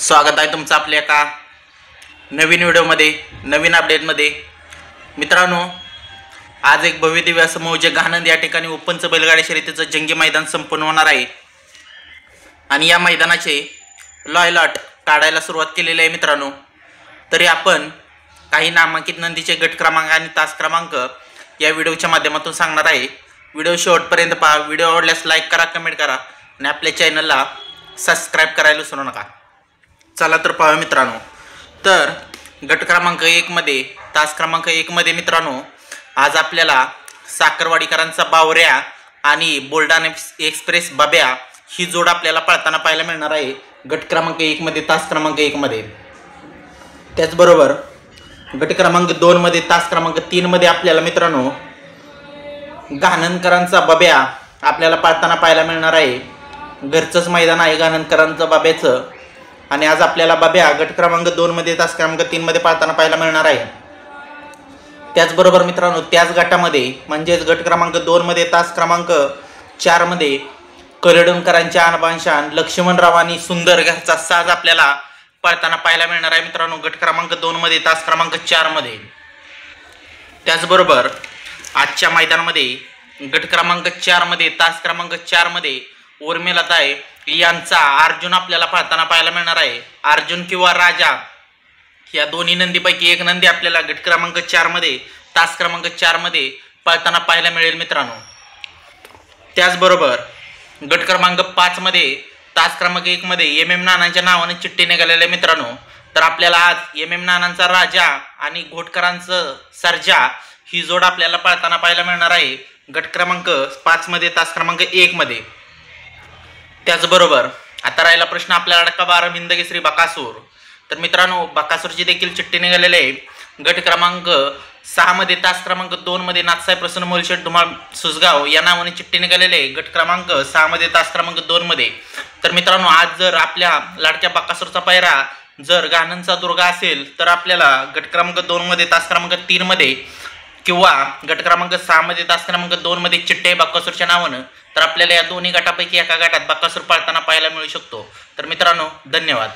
स्वागत आहे तुमचं आपल्या एका नवीन व्हिडिओमध्ये, नवीन अपडेटमध्ये। मित्रांनो, आज एक भव्य दिव्य असं मौजे गानंद या ठिकाणी ओपनचं बैलगाडी शर्यतीचं जंगी मैदान संपन्न होणार आहे आणि या मैदानाचे लॉट काढायला सुरुवात केलेली आहे। मित्रांनो, तरी आपण काही नामांकित नंदीचे गट क्रमांक आणि तास क्रमांक या व्हिडिओच्या माध्यमातून सांगणार आहे। व्हिडिओ शेवटपर्यंत पहा। व्हिडिओ आवडल्यास लाईक करा, कमेंट करा आणि आपल्या चॅनलला सबस्क्राइब करायला विसरू नका। चला तर पहा मित्रांनो, तर गट क्रमांक 1 मध्ये, तास क्रमांक 1 मध्ये मित्रांनो, आज आपल्याला साखरवाडीकरांचा बावऱ्या आणि बुलढाणा एक्सप्रेस बाब्या ही जोड आपल्याला पळताना पाहायला मिळणार आहे गट क्रमांक 1 मध्ये, तास क्रमांक 1 मध्ये। त्याचबरोबर गट क्रमांक 2 मध्ये, तास क्रमांक 3 मध्ये आपल्याला मित्रांनो गानंदकरांचा बाब्या आपल्याला पळताना पाहायला मिळणार आहे। घरचंच मैदान आहे गानंदकरांचं बाब्याचं आणि आज आपल्याला बाब्या गट क्रमांक 2 मध्ये, तास क्रमांक 3 मध्ये पळताना पाहायला मिळणार आहे। त्याचबरोबर मित्रांनो, त्याच गटामध्ये म्हणजेच गट क्रमांक 2 मध्ये, तास क्रमांक 4 मध्ये करडणकरांच्या आणबानशान लक्ष्मणराव आणि सुंदर घरचा साज आपल्याला पळताना पाहायला मिळणार आहे मित्रांनो गट क्रमांक 2 मध्ये, तास क्रमांक 4 मध्ये। त्याचबरोबर आजच्या मैदानामध्ये गट क्रमांक 4 मध्ये, तास क्रमांक 4 मध्ये उर्मिलाताई यांचा अर्जुन आपल्याला पळताना पाहायला मिळणार आहे। अर्जुन किंवा राजा या दोन्ही नंदीपैकी एक नंदी आपल्याला गट क्रमांक 4 मध्ये, तास क्रमांक 4 मध्ये पळताना पाहायला मिळेल मित्रांनो। त्याचबरोबर गट क्रमांक 5 मध्ये, तास क्रमांक 1 मध्ये एम नानांच्या नावाने चिठ्ठी निघालेली आहे मित्रांनो। तर आपल्याला आज एम नानांचा राजा आणि घोटकरांचं सर्जा ही जोड आपल्याला पळताना पाहायला मिळणार आहे गट क्रमांक 5 मध्ये, तास क्रमांक 1 मध्ये। त्याचबरोबर आता राहिला प्रश्न आपल्या अडका 12 बिंदकेसरी बकासूर। तर मित्रांनो, बकासूरची देखील चिठ्ठी निघालेली आहे गट क्रमांक 6 मध्ये, तास क्रमांक 2 मध्ये नाथसाहेब प्रसन्न मोलशेठ धुमाळ सुसगाव या नावाने चिठ्ठी निघालेली आहे गट क्रमांक 6 मध्ये, तास क्रमांक 2 मध्ये। तर मित्रांनो, आज जर आपल्या लाडक्या बकासूरचा पायरा जर गानंदचा दुर्गा असेल तर आपल्याला गट क्रमांक 2 मध्ये, तास क्रमांक 3 मध्ये किंवा गट क्रमांक 6 मध्ये, तास क्रमांक 2 मध्ये चिठ्ठी आहे बकासूरच्या नावानं, तर आपल्याला या दोन्ही गटापैकी एका गटात बकासूर पळताना पाहायला मिळू शकतो। तर मित्रांनो, धन्यवाद।